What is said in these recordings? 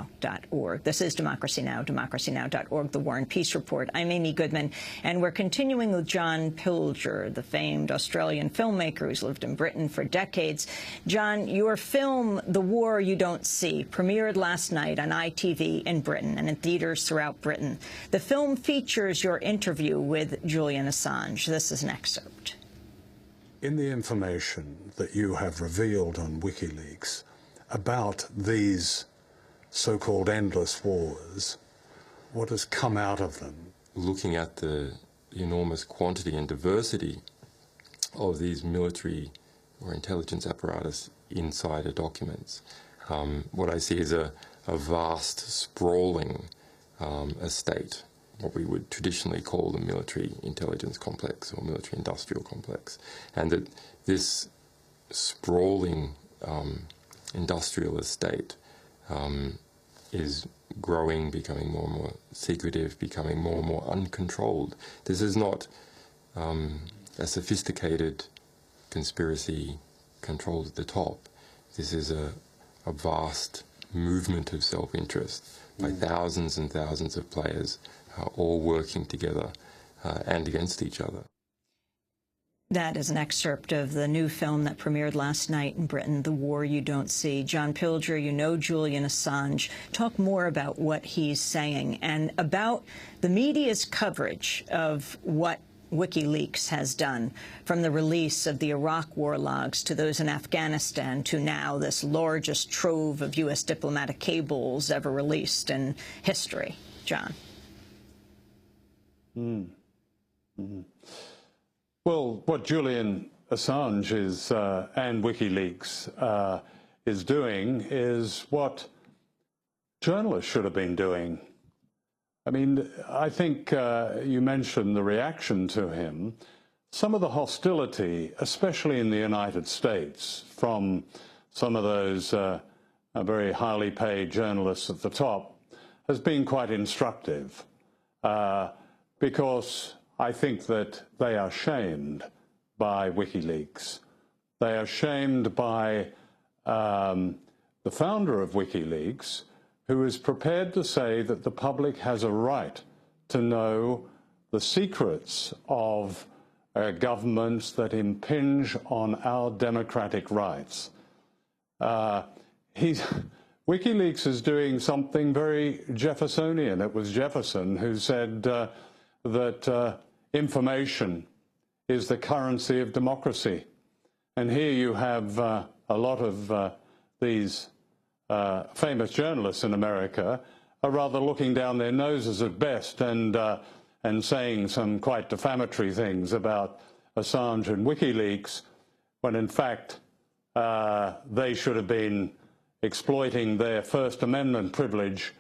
democracynow.org. This is Democracy Now!, democracynow.org, The War and Peace Report. I'm Amy Goodman, and we're continuing with John Pilger, the famed Australian filmmaker who's lived in Britain for decades. John, your film, The War You Don't See, premiered last night on ITV in Britain and in theaters throughout Britain. The film features your interview with Julian Assange. This is an excerpt. In the information that you have revealed on WikiLeaks about these so-called endless wars, what has come out of them? Looking at the enormous quantity and diversity of these military or intelligence apparatus insider documents, what I see is a vast, sprawling estate, what we would traditionally call the military intelligence complex or military industrial complex, and that this sprawling industrial estate is growing, becoming more and more secretive, becoming more and more uncontrolled. This is not a sophisticated conspiracy controlled at the top. This is a vast movement of self-interest by thousands and thousands of players all working together and against each other. That is an excerpt of the new film that premiered last night in Britain, The War You Don't See. John Pilger, you know Julian Assange. Talk more about what he's saying and about the media's coverage of what WikiLeaks has done, from the release of the Iraq war logs to those in Afghanistan to now this largest trove of U.S. diplomatic cables ever released in history. John. Well, what Julian Assange is and WikiLeaks is doing is what journalists should have been doing. I mean, I think you mentioned the reaction to him. Some of the hostility, especially in the United States, from some of those very highly paid journalists at the top, has been quite instructive. Because I think that they are shamed by WikiLeaks. They are shamed by the founder of WikiLeaks, who is prepared to say that the public has a right to know the secrets of governments that impinge on our democratic rights. WikiLeaks is doing something very Jeffersonian. It was Jefferson who said that information is the currency of democracy. And here you have a lot of these famous journalists in America are rather looking down their noses at best and saying some quite defamatory things about Assange and WikiLeaks, when in fact they should have been exploiting their First Amendment privilege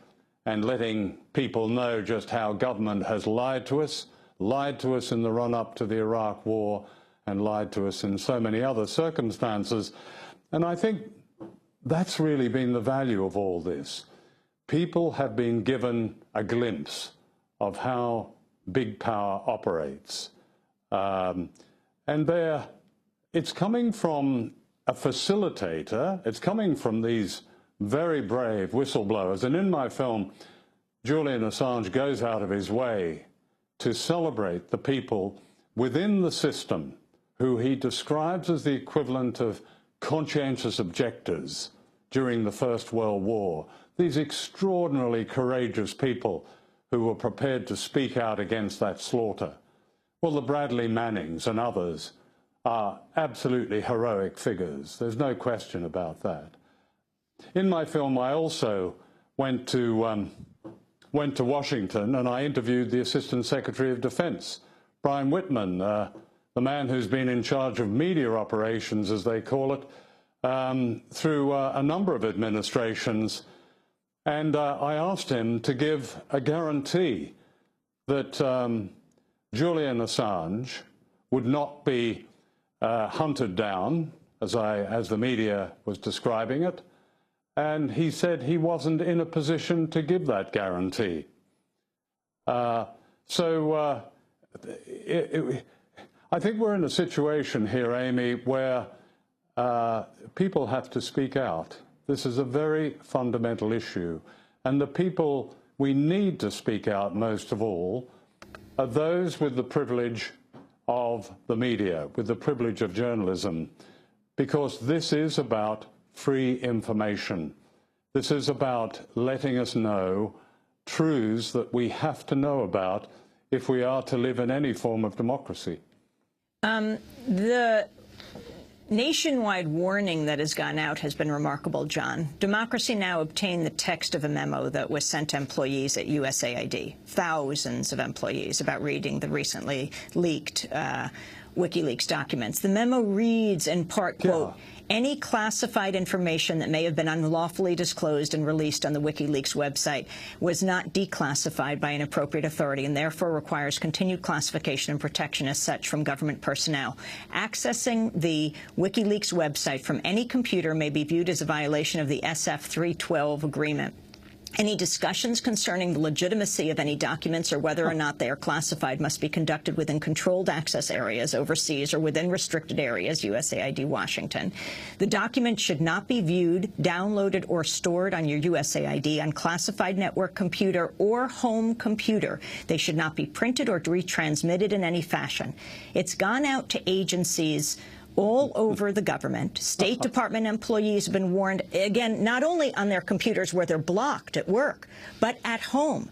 and letting people know just how government has lied to us in the run-up to the Iraq war, and lied to us in so many other circumstances. And I think that's really been the value of all this. People have been given a glimpse of how big power operates. And it's coming from a facilitator, it's coming from these very brave whistleblowers. And in my film, Julian Assange goes out of his way to celebrate the people within the system who he describes as the equivalent of conscientious objectors during the First World War. These extraordinarily courageous people who were prepared to speak out against that slaughter. Well, the Bradley Mannings and others are absolutely heroic figures. There's no question about that. In my film, I also went to Washington and I interviewed the Assistant Secretary of Defense, Brian Whitman, the man who's been in charge of media operations, as they call it, through a number of administrations. And I asked him to give a guarantee that Julian Assange would not be hunted down, as the media was describing it. And he said he wasn't in a position to give that guarantee. I think we're in a situation here, Amy, where people have to speak out. This is a very fundamental issue. And the people we need to speak out most of all are those with the privilege of the media, with the privilege of journalism, because this is about free information. This is about letting us know truths that we have to know about if we are to live in any form of democracy. The nationwide warning that has gone out has been remarkable, John. Democracy Now! Obtained the text of a memo that was sent to employees at USAID, thousands of employees, about reading the recently leaked WikiLeaks documents. The memo reads in part, quote, any classified information that may have been unlawfully disclosed and released on the WikiLeaks website was not declassified by an appropriate authority and therefore requires continued classification and protection as such from government personnel. Accessing the WikiLeaks website from any computer may be viewed as a violation of the SF-312 agreement. Any discussions concerning the legitimacy of any documents or whether or not they are classified must be conducted within controlled access areas overseas or within restricted areas, USAID Washington. The document should not be viewed, downloaded, or stored on your USAID unclassified network computer or home computer. They should not be printed or retransmitted in any fashion. It's gone out to agencies all over the government. State Department employees have been warned, again, not only on their computers where they're blocked at work, but at home.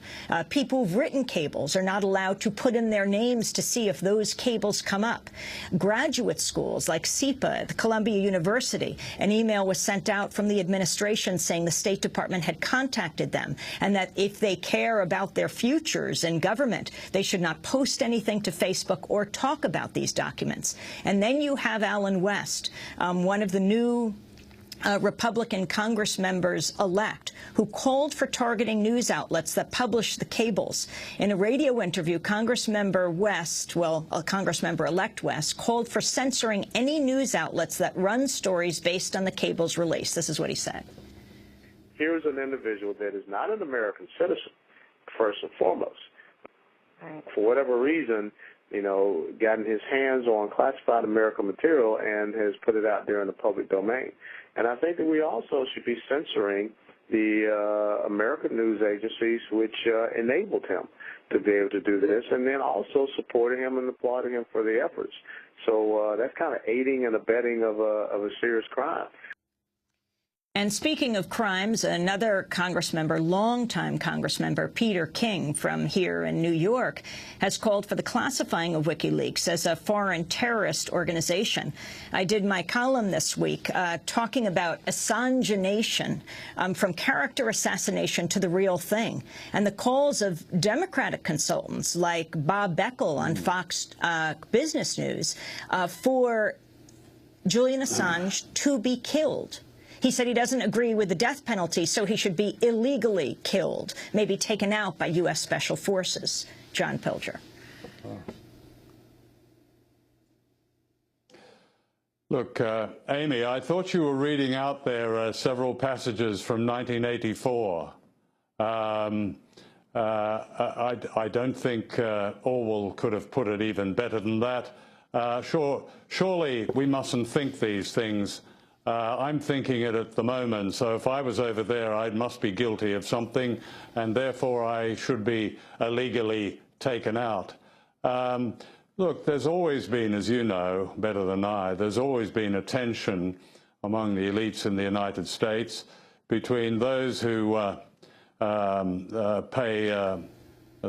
People who've written cables are not allowed to put in their names to see if those cables come up. Graduate schools like SEPA at Columbia University, an email was sent out from the administration saying the State Department had contacted them and that if they care about their futures in government, they should not post anything to Facebook or talk about these documents. And then you have Alan West, one of the new Republican Congress members-elect, who called for targeting news outlets that publish the cables. In a radio interview, Congressmember West, well, Congressmember-elect West, called for censoring any news outlets that run stories based on the cable's release. This is what he said. Here's an individual that is not an American citizen, first and foremost. Right. For whatever reason, you know, gotten his hands on classified American material and has put it out there in the public domain. And I think that we also should be censoring the American news agencies which enabled him to be able to do this, and then also supporting him and applauding him for the efforts. So that's kind of aiding and abetting of a serious crime. And speaking of crimes, another Congressmember, longtime Congressmember Peter King from here in New York, has called for the classifying of WikiLeaks as a foreign terrorist organization. I did my column this week talking about Assangeation, from character assassination to the real thing, and the calls of Democratic consultants like Bob Beckel on Fox Business News for Julian Assange to be killed. He said he doesn't agree with the death penalty, so he should be illegally killed, maybe taken out by U.S. Special Forces. John Pilger. Look, Amy, I thought you were reading out there several passages from 1984. I don't think Orwell could have put it even better than that. Surely we mustn't think these things. I'm thinking it at the moment, so if I was over there, I must be guilty of something, and therefore I should be illegally taken out. Look, there's always been, as you know better than I, there's always been a tension among the elites in the United States between those who pay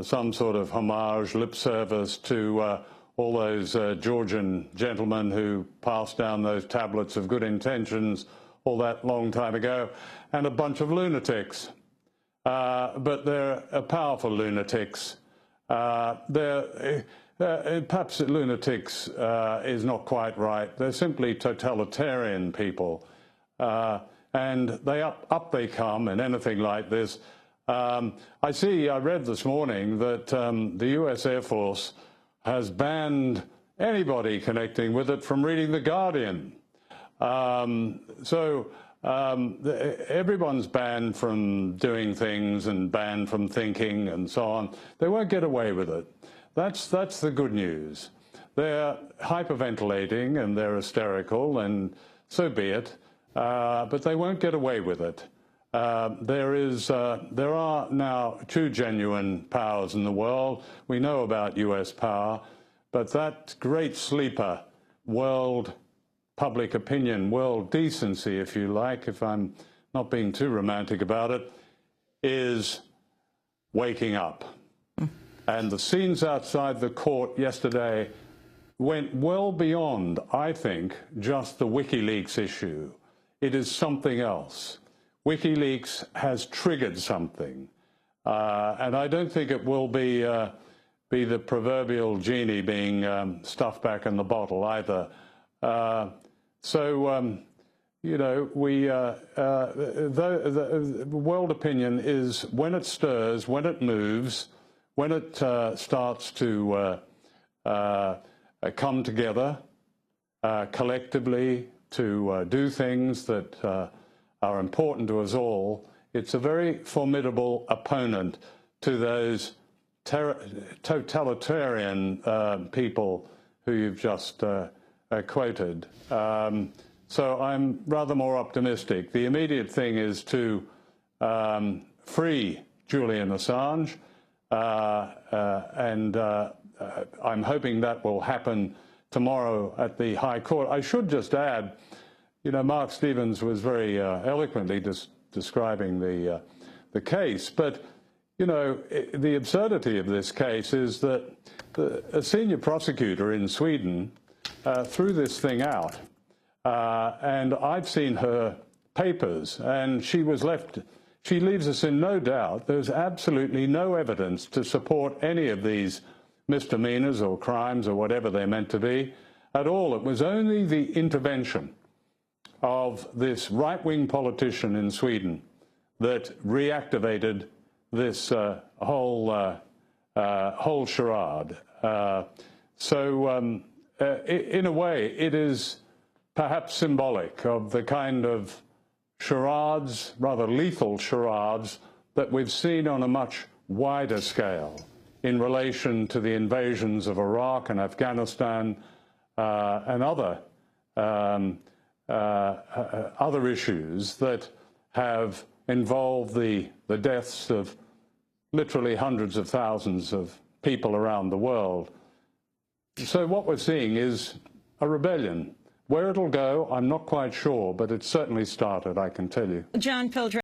some sort of homage, lip service to all those Georgian gentlemen who passed down those tablets of good intentions all that long time ago, and a bunch of lunatics. But they're powerful lunatics. Perhaps lunatics is not quite right. They're simply totalitarian people. And up they come in anything like this. I read this morning that the U.S. Air Force has banned anybody connecting with it from reading The Guardian. Everyone's banned from doing things and banned from thinking and so on. They won't get away with it. That's the good news. They're hyperventilating and they're hysterical, and so be it, but they won't get away with it. there are now two genuine powers in the world. We know about US power, but that great sleeper, world public opinion, world decency, if you like, if I'm not being too romantic about it, is waking up. And the scenes outside the court yesterday went well beyond, I think, just the WikiLeaks issue. It is something else. WikiLeaks has triggered something. And I don't think it will be the proverbial genie being stuffed back in the bottle either. You know, the world opinion is when it stirs, when it moves, when it starts to come together collectively to do things that are important to us all, it's a very formidable opponent to those totalitarian people who you've just quoted. So I'm rather more optimistic. The immediate thing is to free Julian Assange, and I'm hoping that will happen tomorrow at the High Court. I should just add, you know, Mark Stevens was very eloquently describing the case, but, you know, the absurdity of this case is that a senior prosecutor in Sweden threw this thing out. And I've seen her papers, and she leaves us in no doubt. There's absolutely no evidence to support any of these misdemeanors or crimes or whatever they're meant to be at all. It was only the intervention of this right-wing politician in Sweden that reactivated this whole charade. In a way, it is perhaps symbolic of the kind of charades, rather lethal charades, that we've seen on a much wider scale in relation to the invasions of Iraq and Afghanistan and other issues that have involved the deaths of literally hundreds of thousands of people around the world. So what we're seeing is a rebellion. Where it'll go, I'm not quite sure, but it's certainly started, I can tell you. John Pilger.